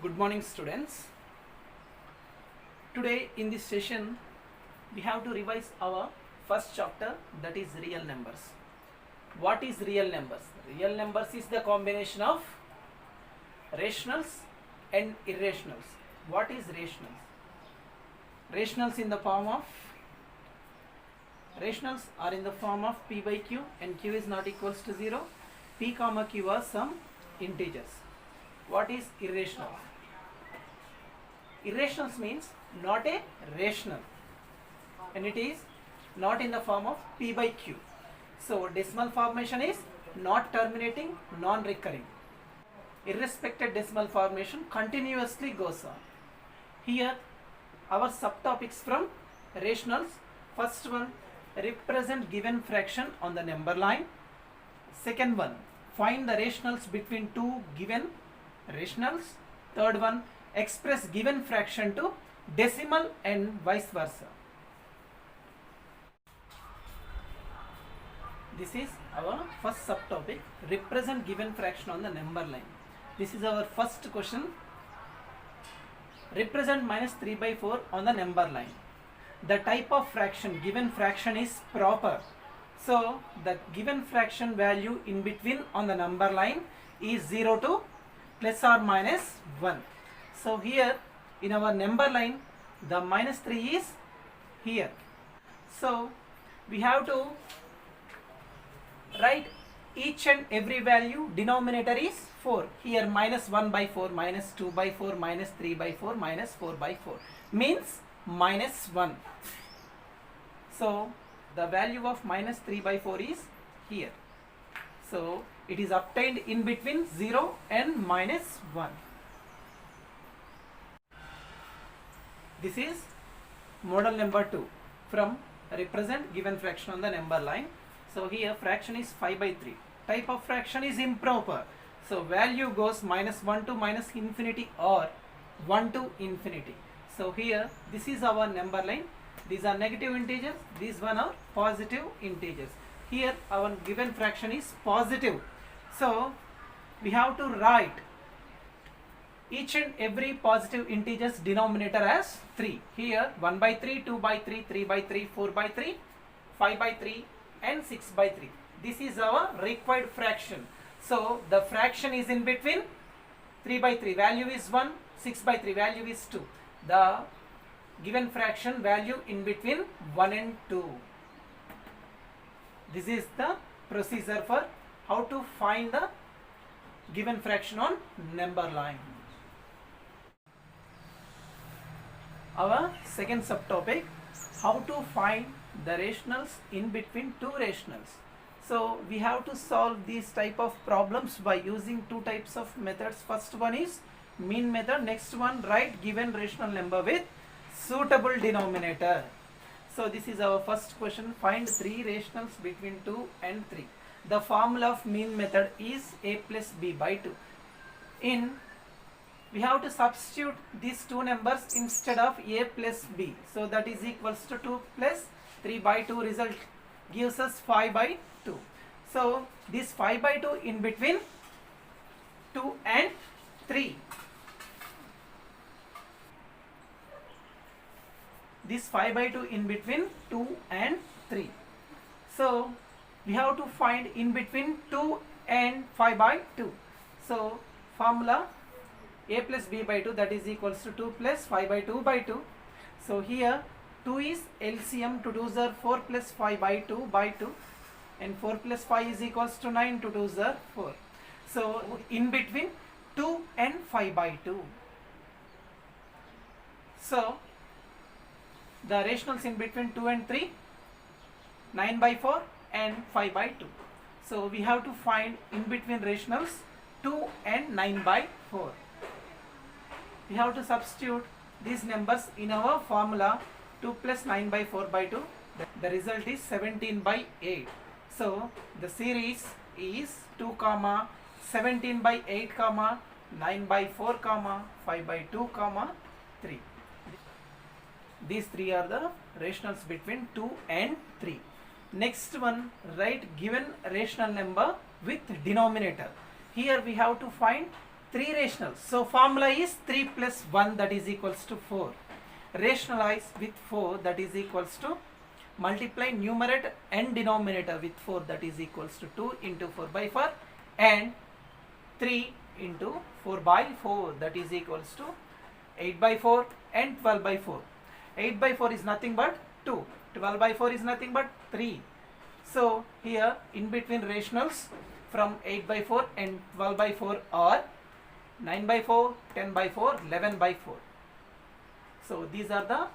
Good morning, students. Today in this session we have to revise our first chapter, that is real numbers. What is real numbers? Real numbers is the combination of rationals and irrationals. What is rationals? Rationals are in the form of p by q, and q is not equals to 0. P comma q are some integers. What is irrational? Irrationals means not a rational, and it is not in the form of p by q. So decimal formation is not terminating, non-recurring. Irrespective decimal formation continuously goes on. Here our subtopics from rationals. First one, represent given fraction on the number line. Second one, find the rationals between two given rationals. Third one, express given fraction to decimal and vice versa. This is our first subtopic, represent given fraction on the number line. This is our first question. Represent minus 3 by 4 on the number line. The type of fraction, given fraction is proper. So the given fraction value in between on the number line is 0 to plus or minus 1. So here in our number line the minus 3 is here. So we have to write each and every value. Denominator is 4. Here minus 1 by 4, minus 2 by 4, minus 3 by 4, minus 4 by 4 means minus 1. So the value of minus 3 by 4 is here. So it is obtained in between 0 and minus 1. This is model number 2 from represent given fraction on the number line. So here fraction is 5 by 3. Type of fraction is improper. So value goes minus 1 to minus infinity or 1 to infinity. So here this is our number line. These are negative integers. These one are positive integers. Here our given fraction is positive. So we have to write each and every positive integers denominator as 3. Here 1 by 3, 2 by 3, 3 by 3, 4 by 3, 5 by 3 and 6 by 3. This is our required fraction. So the fraction is in between. 3 by 3 value is 1, 6 by 3 value is 2. The given fraction value in between 1 and 2. This is the procedure for how to find the given fraction on number line. Our second subtopic, how to find the rationals in between two rationals. So we have to solve these type of problems by using two types of methods. First one is mean method. Next one, write given rational number with suitable denominator. So this is our first question. Find three rationals between 2 and 3. The formula of mean method is a plus b by 2. We have to substitute these two numbers instead of a plus b. So that is equals to 2 plus 3 by 2, result gives us 5 by 2. So this 5 by 2 in between 2 and 3. This 5 by 2 in between 2 and 3. So we have to find in between 2 and 5 by 2. So formula a plus b by 2, that is equals to 2 plus 5 by 2 by 2. So here 2 is LCM, 2 2s are 4 plus 5 by 2 by 2, and 4 plus 5 is equals to 9, 2 2s are 4. So in between 2 and 5 by 2. So the rationals in between 2 and 3, 9 by 4 and 5 by 2. So we have to find in between rationals 2 and 9 by 4. We have to substitute these numbers in our formula. 2 plus 9 by 4 by 2. The result is 17 by 8. So the series is 2 comma 17 by 8 comma 9 by 4 comma 5 by 2 comma 3. These three are the rationals between 2 and 3. Next one, write given rational number with denominator. Here we have to find 3 rationals. So formula is 3 plus 1, that is equals to 4. Rationalize with 4, that is equals to multiply numerator and denominator with 4, that is equals to 2 into 4 by 4 and 3 into 4 by 4, that is equals to 8 by 4 and 12 by 4. 8 by 4 is nothing but 2. 12 by 4 is nothing but 3. So here in between rationals from 8 by 4 and 12 by 4 are 9 by 4, 10 by 4, 11 by 4. So these are the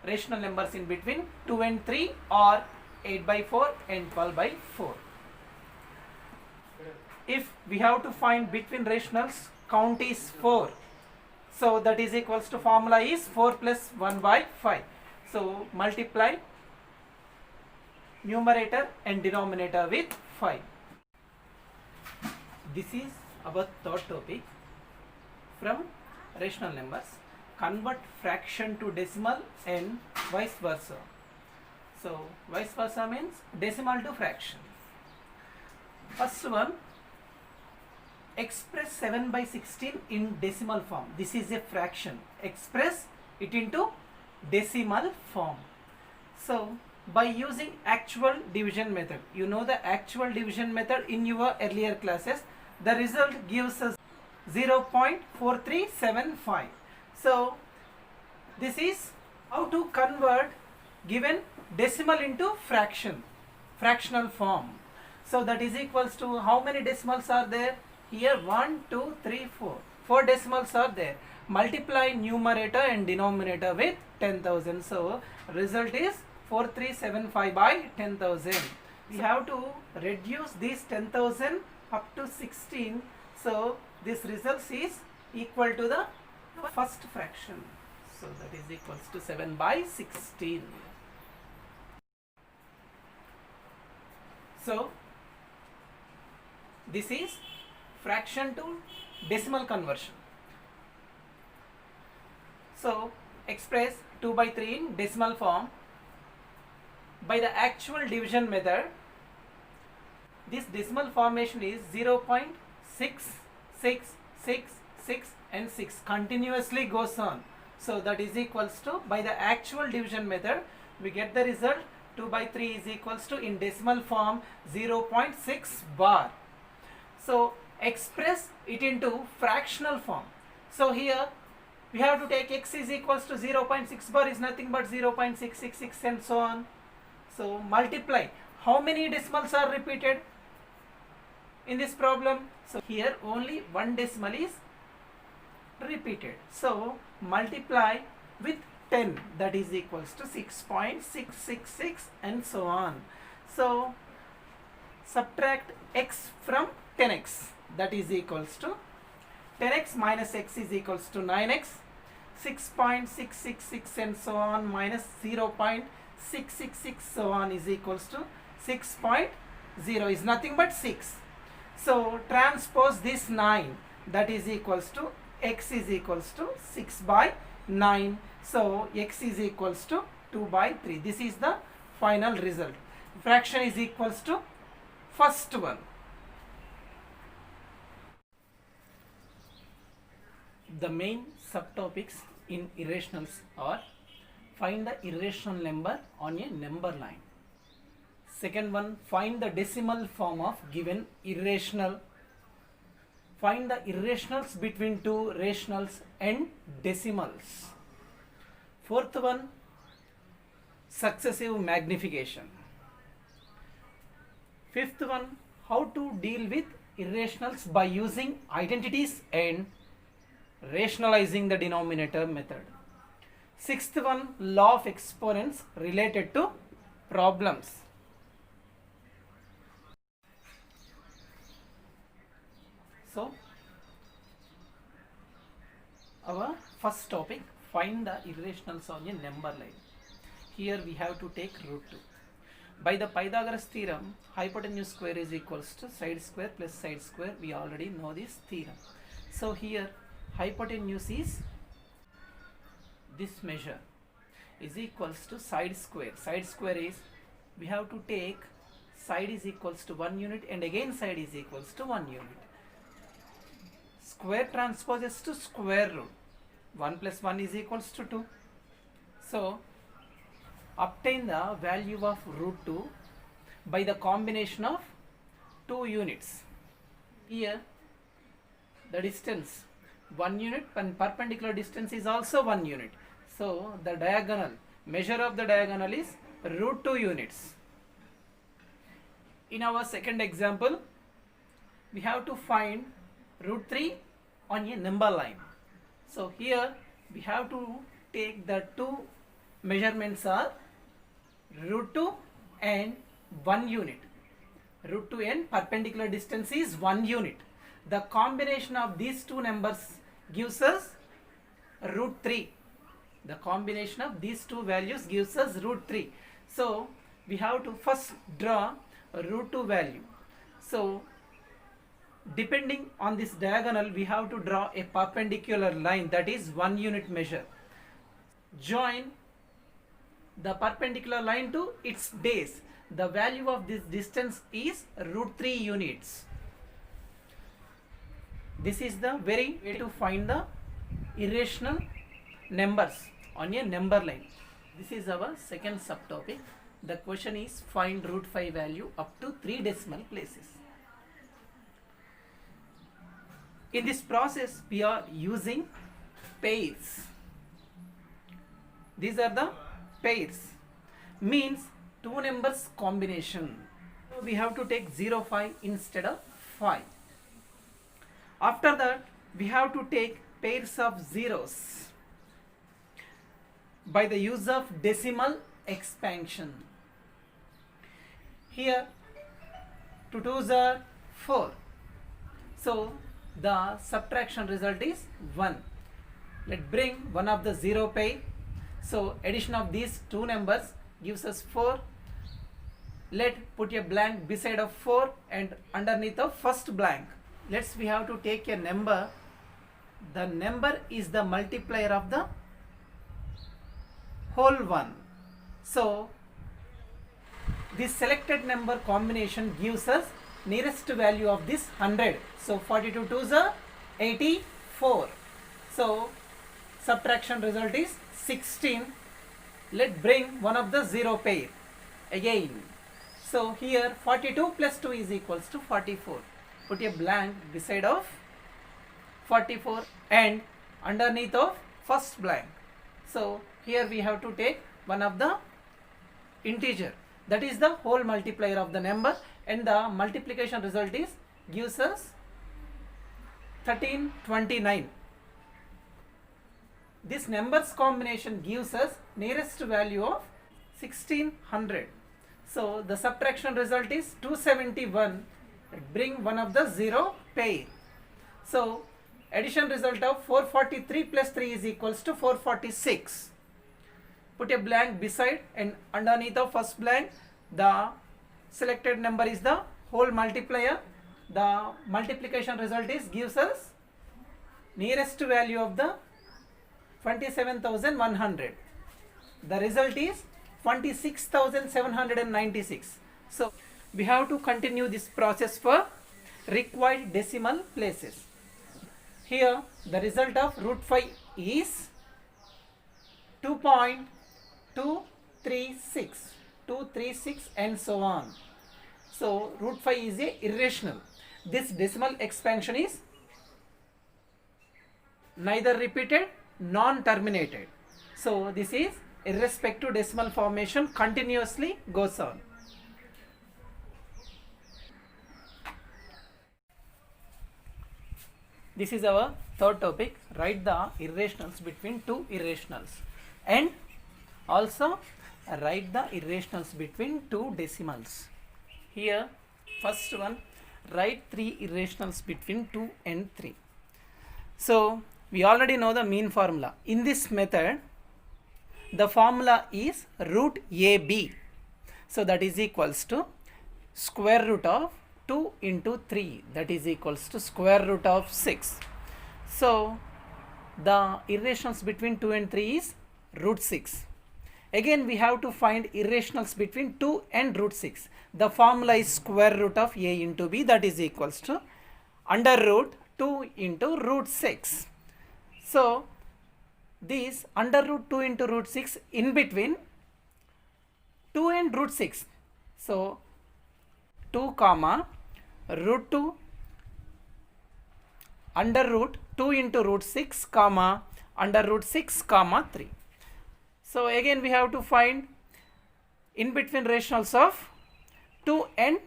rational numbers in between 2 and 3 or 8 by 4 and 12 by 4. If we have to find between rationals, count is 4. So that is equals to formula is 4 plus 1 by 5. So multiply numerator and denominator with 5. This is our third topic. From rational numbers, convert fraction to decimal and vice versa. So vice versa means decimal to fraction. First one, express 7 by 16 in decimal form. This is a fraction. Express it into decimal form. So by using actual division method, you know the actual division method in your earlier classes, the result gives us 0.4375. So this is how to convert given decimal into fraction, fractional form. So that is equals to how many decimals are there? Here 1, 2, 3, 4. 4 decimals are there. Multiply numerator and denominator with 10,000. So result is 4375 by 10,000. We have to reduce this 10,000 up to 16. So this result is equal to the first fraction. So that is equals to 7 by 16. So this is fraction to decimal conversion. So express 2 by 3 in decimal form. By the actual division method, this decimal formation is 0.6666 and 6 continuously goes on. So that is equals to, by the actual division method, we get the result 2 by 3 is equals to in decimal form 0.6 bar. So express it into fractional form. So here we have to take x is equals to 0.6 bar is nothing but 0.666 and so on. So multiply. How many decimals are repeated in this problem? So here only one decimal is repeated. So multiply with 10, that is equals to 6.666 and so on. So subtract x from 10x, that is equals to 10x minus x is equals to 9x, 6.666 and so on minus 0.666 so on is equals to 6.0 is nothing but 6. So transpose this 9, that is equals to x is equals to 6 by 9. So x is equals to 2 by 3. This is the final result. Fraction is equals to first one. The main subtopics in irrationals are: find the irrational number on a number line. Second one, find the decimal form of given irrational. Find the irrationals between two rationals and decimals. Fourth one, successive magnification. Fifth one, how to deal with irrationals by using identities and rationalizing the denominator method. Sixth one, law of exponents related to problems. So our first topic, find the irrationals on a number line. Here we have to take root 2. By the Pythagoras theorem, hypotenuse square is equals to side square plus side square. We already know this theorem. So here hypotenuse is this measure is equals to side square. Side square is, we have to take side is equals to 1 unit and again side is equals to 1 unit. square transposes to square root. 1 plus 1 is equals to 2. So obtain the value of root 2 by the combination of two units. Here the distance 1 unit and perpendicular distance is also 1 unit. So the diagonal, measure of the diagonal is root 2 units. In our second example, we have to find root 3 on a number line. So here we have to take the two measurements are root 2 and 1 unit. Root 2 and perpendicular distance is 1 unit. The combination of these two numbers gives us root 3. The combination of these two values gives us root 3. So we have to first draw a root 2 value. So depending on this diagonal, we have to draw a perpendicular line, that is 1 unit measure. Join the perpendicular line to its base. The value of this distance is root 3 units. This is the very way to find the irrational numbers on a number line. This is our second subtopic. The question is find root 5 value up to 3 decimal places. In this process, we are using pairs. These are the pairs, means two numbers combination. We have to take 0, 5 instead of 5. After that, we have to take pairs of zeros by the use of decimal expansion. Here 2 2s are 4. So the subtraction result is 1. Let's bring one of the 0 pair. So addition of these two numbers gives us 4. Let put a blank beside of 4 and underneath of first blank. We have to take a number. The number is the multiplier of the whole one. So this selected number combination gives us nearest value of this 100. So 42 2s are 84. So subtraction result is 16. Let's bring one of the 0 pair again. So here 42 plus 2 is equals to 44. Put a blank beside of 44 and underneath of first blank. So here we have to take one of the integer, that is the whole multiplier of the number, and the multiplication result is gives us 1329. This numbers combination gives us nearest value of 1600. So the subtraction result is 271. Bring one of the 0 pair. So addition result of 443 plus 3 is equals to 446. Put a blank beside and underneath of first blank. The selected number is the whole multiplier. The multiplication result is gives us nearest value of the 27,100. The result is 26,796. So we have to continue this process for required decimal places. Here the result of root 5 is 2.236 and so on. So root 5 is a irrational. This decimal expansion is neither repeated non-terminated. So this is irrespective decimal formation continuously goes on. This is our third topic. Write the irrationals between two irrationals and also write the irrationals between two decimals. Here first one, write 3 irrationals between 2 and 3. So we already know the mean formula. In this method the formula is root AB. So that is equals to square root of 2 into 3, that is equals to square root of 6. So the irrationals between 2 and 3 is root 6. Again we have to find irrationals between 2 and root 6. The formula is square root of a into b, that is equals to under root 2 into root 6. So this under root 2 into root 6 in between 2 and root 6. So 2 comma root 2 under root 2 into root 6 comma under root 6 comma 3. So again we have to find in between rationals of 2 and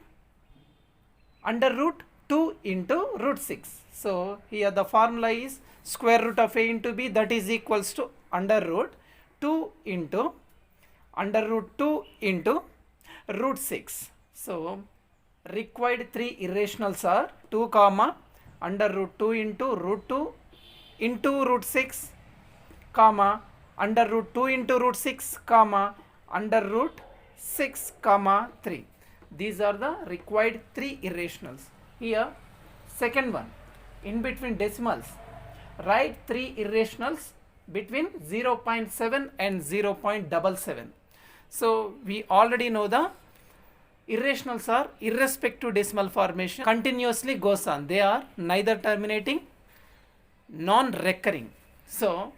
under root 2 into root 6. So here the formula is square root of a into b, that is equals to under root 2 into under root 2 into root 6. So required three irrationals are 2 comma under root 2 into root 2 into root 6 comma under root 2 into root 6 comma under root 6 comma 3. These are the required three irrationals. Here second one, in between decimals write three irrationals between 0.7 and 0.77. So we already know the irrationals are irrespective decimal formation, continuously goes on. They are neither terminating, non-recurring. So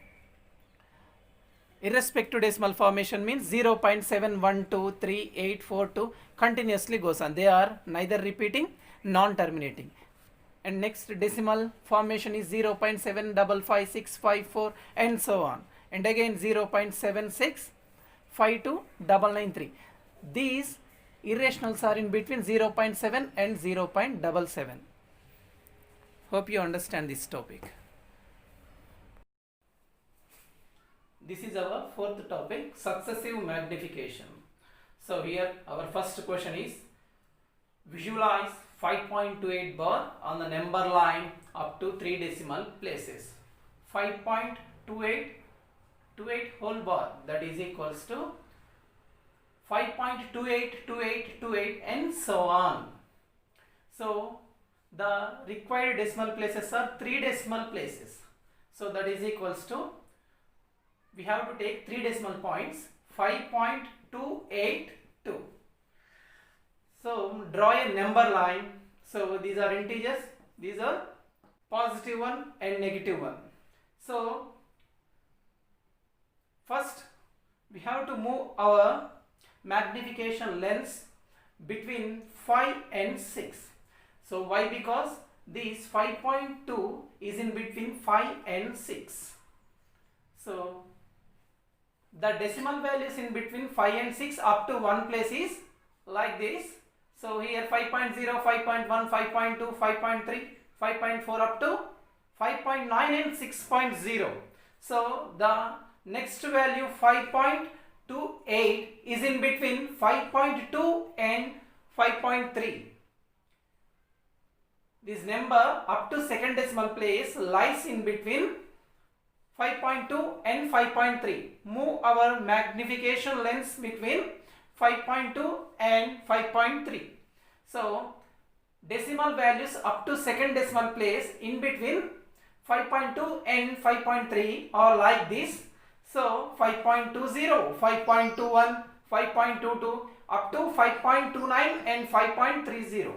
irrespective decimal formation means 0.71238842 continuously goes on. They are neither repeating, non-terminating. And next decimal formation is 0.755654 and so on. And again 0.76529993. These irrationals are in between 0.7 and 0.77. Hope you understand this topic. This is our fourth topic, successive magnification. So here our first question is, visualize 5.28 bar on the number line up to 3 decimal places. 5.28 whole bar, that is equals to 5.282828 and so on. So the required decimal places are 3 decimal places. So that is equals to, we have to take 3 decimal points, 5.282. So draw a number line. So these are integers, these are positive one and negative one. So first we have to move our magnification lens between 5 and 6. So why? Because this 5.2 is in between 5 and 6. So the decimal values in between 5 and 6 up to one place is like this. So here 5.0, 5.1, 5.2, 5.3, 5.4 up to 5.9 and 6.0. So the next value 5.28 is in between 5.2 and 5.3. This number up to second decimal place lies in between 5.2 and 5.3. Move our magnification lens between 5.2 and 5.3. So decimal values up to second decimal place in between 5.2 and 5.3 are like this. So 5.20, 5.21, 5.22 up to 5.29 and 5.30.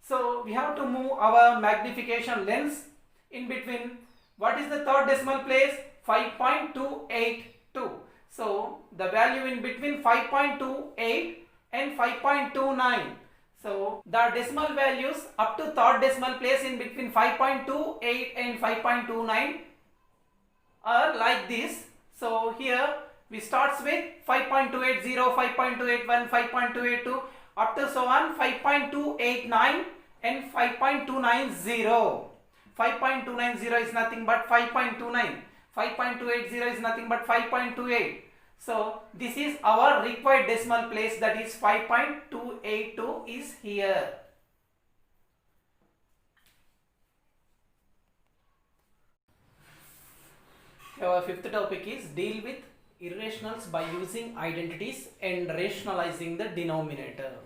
So we have to move our magnification lens in between. What is the third decimal place? 5.282. So the value in between 5.28 and 5.29. So the decimal values up to third decimal place in between 5.28 and 5.29 are like this. So here we starts with 5.280, 5.281, 5.282 up to so on 5.289 and 5.290. 5.290 is nothing but 5.29. 5.280 is nothing but 5.28. So this is our required decimal place, that is 5.282 is here. Our fifth topic is deal with irrationals by using identities and rationalizing the denominator.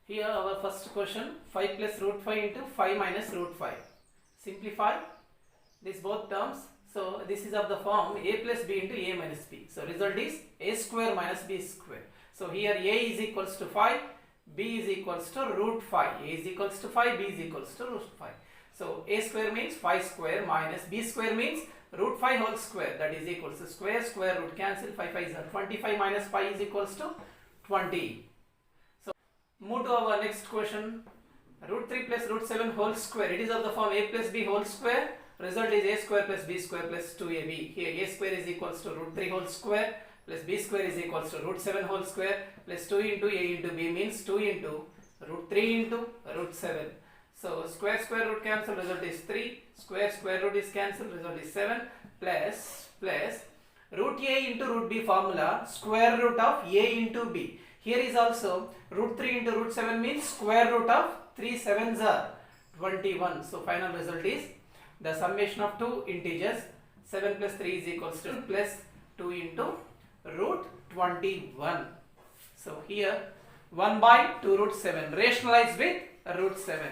Here our first question, 5 plus root 5 into 5 minus root 5. Simplify these both terms. So this is of the form a plus b into a minus b. So result is a square minus b square. So here a is equals to 5, b is equals to root 5. A is equals to 5, b is equals to root 5. So a square means 5 square minus b square means root 5 whole square, that is equals to square root cancel, 5 5 is 25 minus 5 is equals to 20. So move to our next question. Root 3 plus root 7 whole square, it is of the form a plus b whole square. Result is a square plus b square plus 2ab. Here a square is equals to root 3 whole square plus b square is equals to root 7 whole square plus 2 into a into b means 2 into root 3 into root 7. So square root cancel, result is 3. Square root is cancelled, result is 7 plus root a into root b formula, square root of a into b. Here is also root 3 into root 7 means square root of 3 sevens are 21. So final result is the summation of two integers 7 plus 3 is equals to plus 2 into root 21. So here 1 by 2 root 7 rationalize with root 7.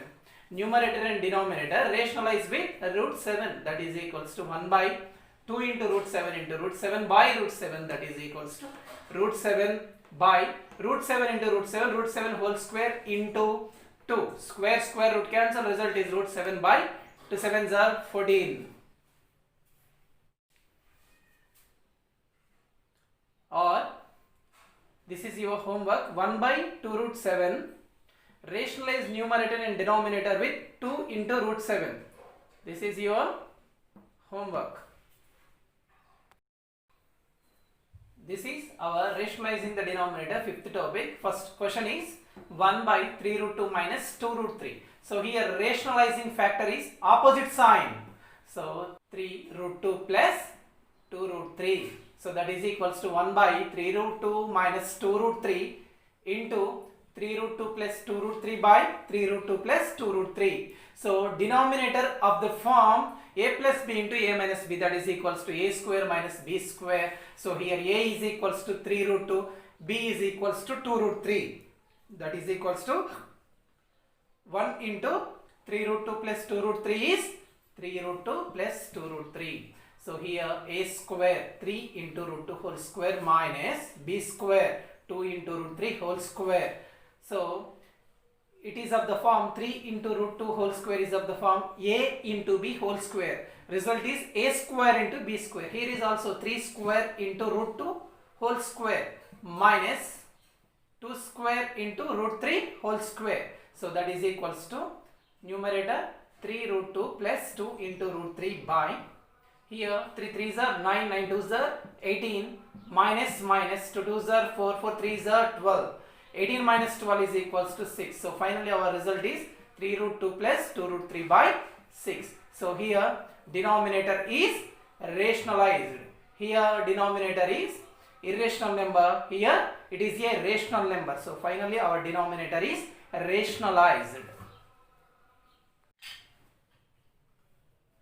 Numerator and denominator rationalize with root 7, that is equals to 1 by 2 into root 7 by root 7, that is equals to root 7 by root 7 into root 7 whole square into 2. Square root cancel, result is root 7 by 2 sevens are 14. Or this is your homework. 1 by 2 root 7 rationalize numerator and denominator with 2 into root 7. This is your homework. This is our rationalizing the denominator, fifth topic. First question is 1 by 3 root 2 minus 2 root 3. So here rationalizing factor is opposite sign. So 3 root 2 plus 2 root 3. So that is equals to 1 by 3 root 2 minus 2 root 3 into 3 root 2 plus 2 root 3 by 3 root 2 plus 2 root 3. So denominator of the form a plus b into a minus b, that is equals to a square minus b square. So here a is equals to 3 root 2, b is equals to 2 root 3. That is equals to 1 into 3 root 2 plus 2 root 3 is 3 root 2 plus 2 root 3. So here a square 3 into root 2 whole square minus b square 2 into root 3 whole square. So it is of the form 3 into root 2 whole square is of the form a into b whole square. Result is a square into b square. Here is also 3 square into root 2 whole square minus 2 square into root 3 whole square. So that is equals to numerator 3 root 2 plus 2 into root 3 by, here 3 3s are 9, 9 2s are 18, minus 2 2s are 4, 4 3s are 12. 18 minus 12 is equals to 6. So finally our result is 3 root 2 plus 2 root 3 by 6. So here denominator is rationalized. Here denominator is irrational number. Here it is a rational number. So finally our denominator is rationalized.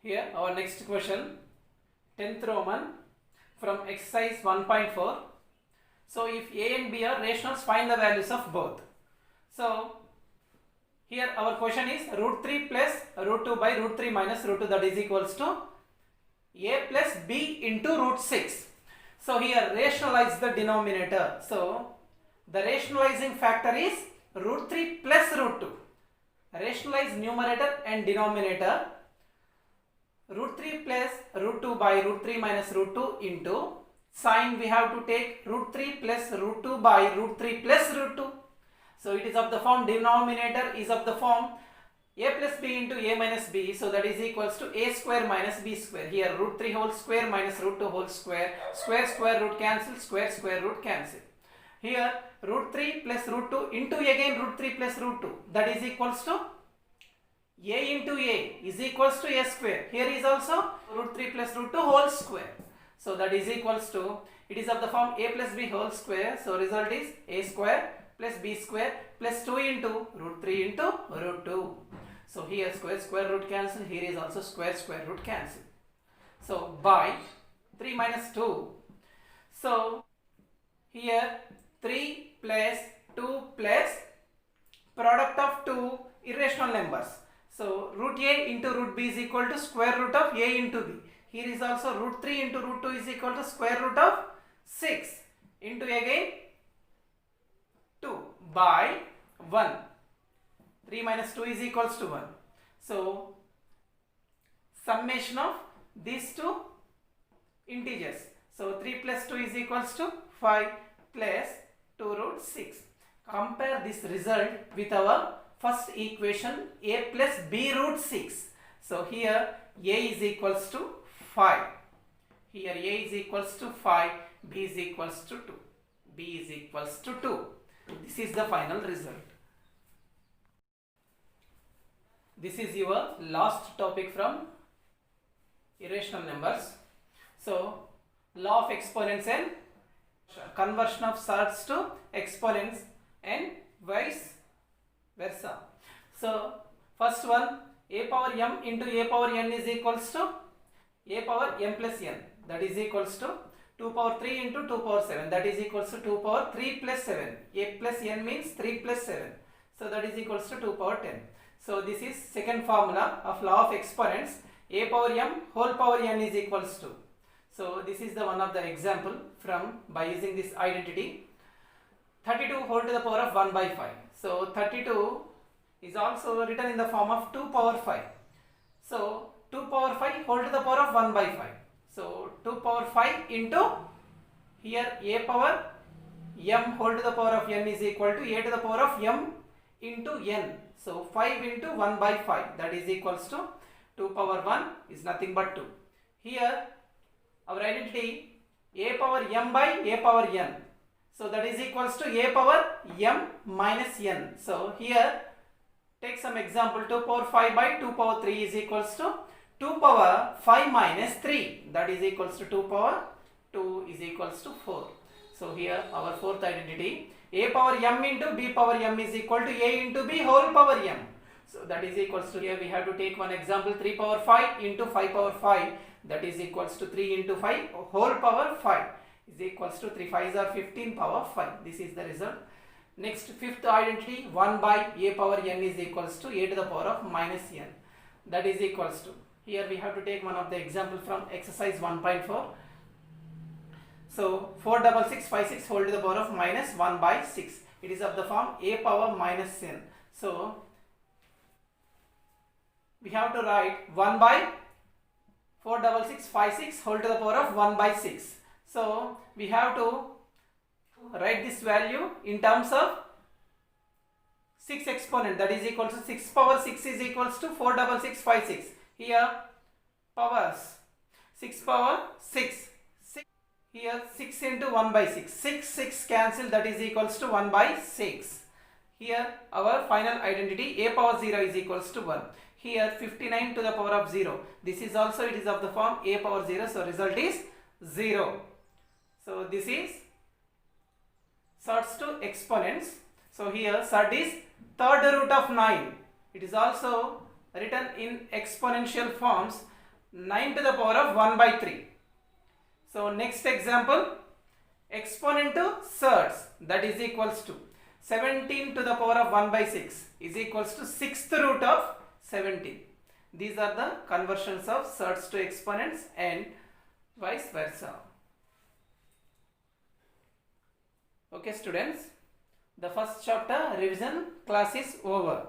Here our next question, 10th Roman from exercise 1.4. So if a and b are rationals, find the values of both. So here our question is root 3 plus root 2 by root 3 minus root 2, that is equals to a plus b into root 6. So here rationalize the denominator. So the rationalizing factor is root 3 plus root 2. Rationalize numerator and denominator. Root 3 plus root 2 by root 3 minus root 2 into sign we have to take root 3 plus root 2 by root 3 plus root 2. So it is of the form denominator is of the form a plus b into a minus b. So that is equals to a square minus b square. Here root 3 whole square minus root 2 whole square. Square root cancel, square root cancel. Here root 3 plus root 2 into again root 3 plus root 2. That is equals to a into a is equals to a square. Here is also root 3 plus root 2 whole square. So that is equals to, it is of the form a plus b whole square. So result is a square plus b square plus 2 into root 3 into root 2. So here square root cancel. Here is also square root cancel. So by 3 minus 2. So here 3 plus 2 plus product of two irrational numbers. So root a into root b is equal to square root of a into b. Here is also root 3 into root 2 is equal to square root of 6 into again 2 by 1. 3 minus 2 is equals to 1. So summation of these two integers. So 3 plus 2 is equals to 5 plus 2 root 6. Compare this result with our first equation a plus b root 6. So here a is equals to 5. Here a is equals to 5, b is equals to 2. B is equals to 2. This is the final result. This is your last topic from irrational numbers. So law of exponents and conversion of surds to exponents and vice versa. So first one, a power m into a power n is equals to a power m plus n, that is equals to 2 power 3 into 2 power 7, that is equals to 2 power 3 plus 7. A plus n means 3 plus 7, so that is equals to 2 power 10. So this is second formula of law of exponents. A power m whole power n is equals to. So this is the one of the example from by using this identity. 32 whole to the power of 1 by 5. So 32 is also written in the form of 2 power 5. So 2 power 5 whole to the power of 1 by 5. So 2 power 5 into here a power m whole to the power of n is equal to a to the power of m into n. So 5 into 1 by 5, that is equals to 2 power 1 is nothing but 2. Here our identity a power m by a power n. So that is equals to a power m minus n. So here take some example. 2 power 5 by 2 power 3 is equals to 2 power 5 minus 3, that is equals to 2 power 2 is equals to 4. So here our fourth identity, a power m into b power m is equal to a into b whole power m. So that is equals to, here we have to take one example, 3 power 5 into 5 power 5, that is equals to 3 into 5 whole power 5 is equals to 3 5s are 15 power 5. This is the result. Next, fifth identity, 1 by a power n is equals to a to the power of minus n, that is equals to, here we have to take one of the example from exercise 1.4. So 46656 whole to the power of minus 1 by 6. It is of the form a power minus n. So we have to write 1 by 46656 whole to the power of 1 by 6. So we have to write this value in terms of 6 exponent, that is equal to 6 power 6 is equals to 46656. Here powers 6 power 6. Here 6 into 1 by 6. 6 cancel, that is equals to 1 by 6. Here our final identity a power 0 is equals to 1. Here 59 to the power of 0. This is also, it is of the form a power 0. So result is 0. So this is surds to exponents. So here surd is third root of 9. It is also written in exponential forms, 9 to the power of 1 by 3. So next example, exponent to surds, that is equals to 17 to the power of 1 by 6 is equals to 6th root of 17. These are the conversions of surds to exponents and vice versa. Okay students, the first chapter revision class is over.